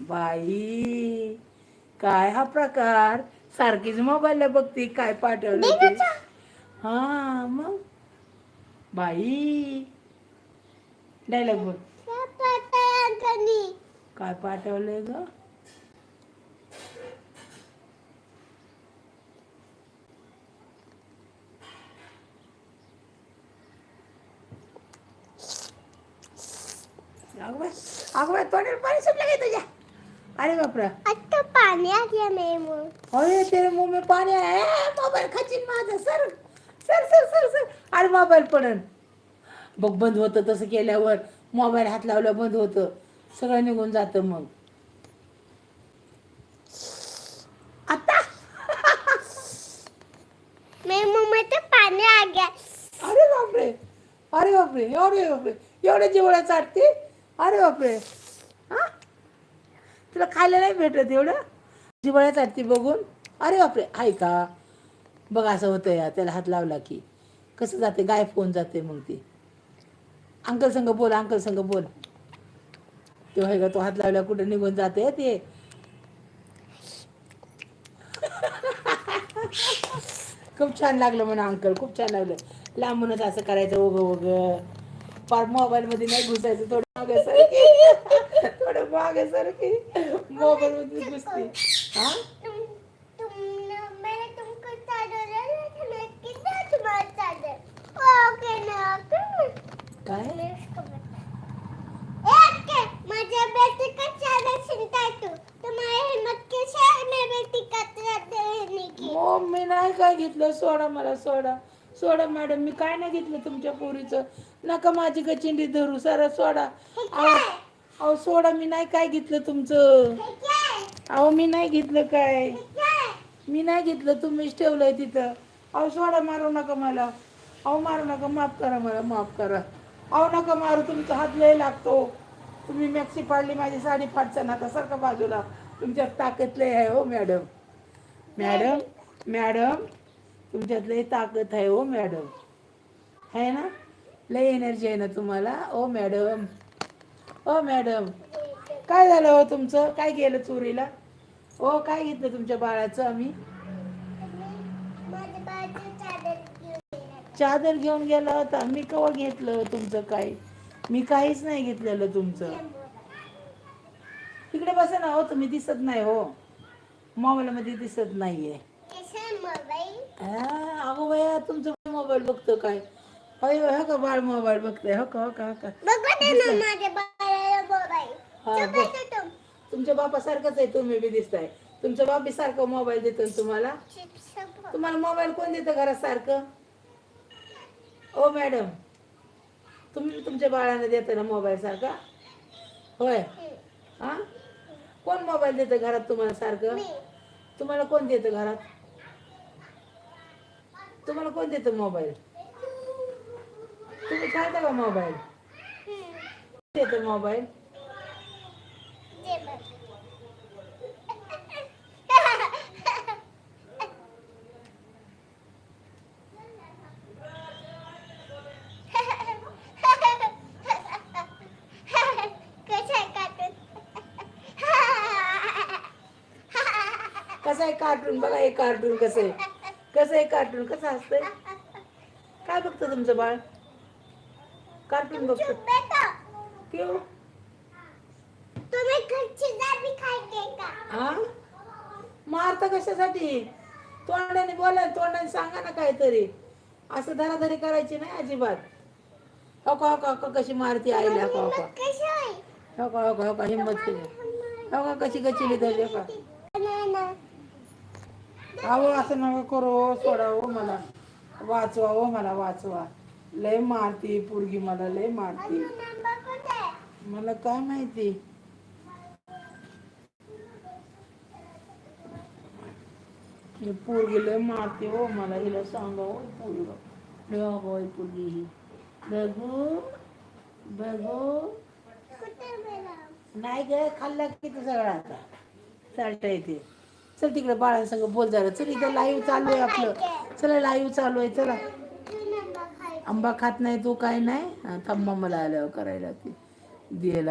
बाई, काय हा प्रकार? सारखीच मोबाईलला बघते काय पाठवलं ते. हा मग बाई, डायलॉग बोल. काय पाठवलंय ग? अगं बाई, अगं बाई, तोंडाला पाणी सुटलं काय तुझ्या? अरे बापरा, आता पानी आ गया मेरे मुंह। अरे तेरे मुंह में पाणी आहे. मोबाईल खचिन माझा. Sir sir sir sir sir. अरे मोबाईल पडन बघ. बंद होतं तसं केल्यावर. मोबाईल हात लावल्यावर बंद होतं. सगळं निघून जातं मग. आता मेरे मुंह में तो पानी आ गया। अरे बापरे, अरे बापरे, अरे बापरे, एवढ्या जिवळ्या चाटते. अरे बापरे, हा, तुला खायला नाही भेटत एवढं? जिवळ्या चाटते बघून. अरे बापरे, आहे का? बघ असं होतं या, त्याला हात लावला की कसं जाते, गायब होऊन जाते मग ती. अंकल संग बोल, अंकल संग बोल. तेव्हा का तो हात लावल्या कुठे निघून जाते ते. खूप छान लागलं म्हणा अंकल, खूप छान लागलं. लांबूनच असं करायचं ओघ ओघ. फार मोबाईल मध्ये नाही घुसायचं. थोडं मागे सारखी, थोडं मागे सारखी मोबाईल मध्ये घुसते. हा, मैंने तुमको चादर दिया था, मैं कितना तुम्हारा चादर ओके ना काय मैं उसको बता एक माझ्या बेटी का चादर छिनता तू तुम्हारी हिम्मत कैसे है मेरी बेटी का चादर लेने की? मग मी नाही काय घेतलं. सोडा मला, सोडा सोडा मॅडम, मी काय नाही घेतलं तुमच्या पोरीचं. नका माझी कचिंडी धरू. सारा सोडा. अहो सोडा, मी नाही काय घेतलं तुमचं. अहो मी नाही घेतलं काय, मी नाही घेतलं. तुम्हीच ठेवलंय तिथं. अहो सोडा, मारू नका मला. अहो मारू नका, माफ करा मला, माफ करा. अहो नका मारू, तुमचा हात लय लागतो. तुम्ही मॅक्सी फाडली, माझी साडी फाटचा नका सारखा बाजूला. तुमच्यात ताकद लय आहे हो मॅडम. मॅडम, मॅडम, तुमच्यात लय ताकद आहे हो मॅडम. आहे ना, लय एनर्जी आहे ना तुम्हाला. ओ मॅडम, ओ मॅडम, काय झालं हो तुमचं? काय गेलं चोरीला? ओ काय घेतलं तुमच्या बाळाचं आम्ही? माझ्या बाळाचं चादर चादर घेऊन गेला होता. मी केव्हा घेतलं तुमचं काय? मी काहीच नाही घेतलेलं तुमचं. तिकडे बसा ना हो, तुम्ही दिसत नाही हो, मोबाईल मध्ये दिसत नाहीये. अगो बाया, तुमचं मोबाईल बघतो काय? अरे हो का बाळ मोबाईल बघतोय. हो का, हो का, हो का. हा, बघ. तुमच्या बापासारखंच आहे तुम्ही बी दिसताय. तुमच्या बाप बी सारखं मोबाईल देतो तुम्हाला. तुम्हाला मोबाईल कोण देतं घरात सारखं? ओ मॅडम, तुम्ही तुमच्या बाळाला देता ना मोबाईल सारखा? होय. हा, कोण मोबाईल देतं घरात तुम्हाला सारखं? तुम्हाला कोण देतं घरात? तुम्हाला कोण देतं मोबाईल? तुम्ही खेळता का मोबाईल? देतं मोबाईल? कसं आहे कार्टून? बघा हे कार्टून कसं आहे. कसं आहे कार्टून? कसं असतंय? काय बघतं तुमचं बाळ? कार्टून बघतो. क्यों? तुम्ही घरची दाबी खायचे का? हा, मारता कशासाठी? तोंडाने बोला, तोंडाने सांगा ना काहीतरी. असं धराधरी करायची नाही अजिबात. हो का, हो का, हो का, कशी मारती आईला. हो का, हो का, हो का, हो का, हो का, हिंमत केली. हो का, कशी गचिली धरली. हो का, अहो असं नका करू. सोडा हो मला, वाचवा हो मला, वाचवा. लय मारती पोरगी मला, लय मारती. मला काय माहिती. ही पोरगी लय मारते हो मला. हिला सांगा हो पोरगा लय अगं पोरगी ही. बघू बघू. नाही ग, खाल्ला किती सगळं आता चालता येते. चल तिकडे बाळांसंग बोल जरा. चल, इथं लाईव्ह चालू आहे आपलं. चला लाईव्ह चालू आहे. चला. आंबा खात नाही तू, काय नाही. थांबा मला आल्यावर करायला ती द्यायला.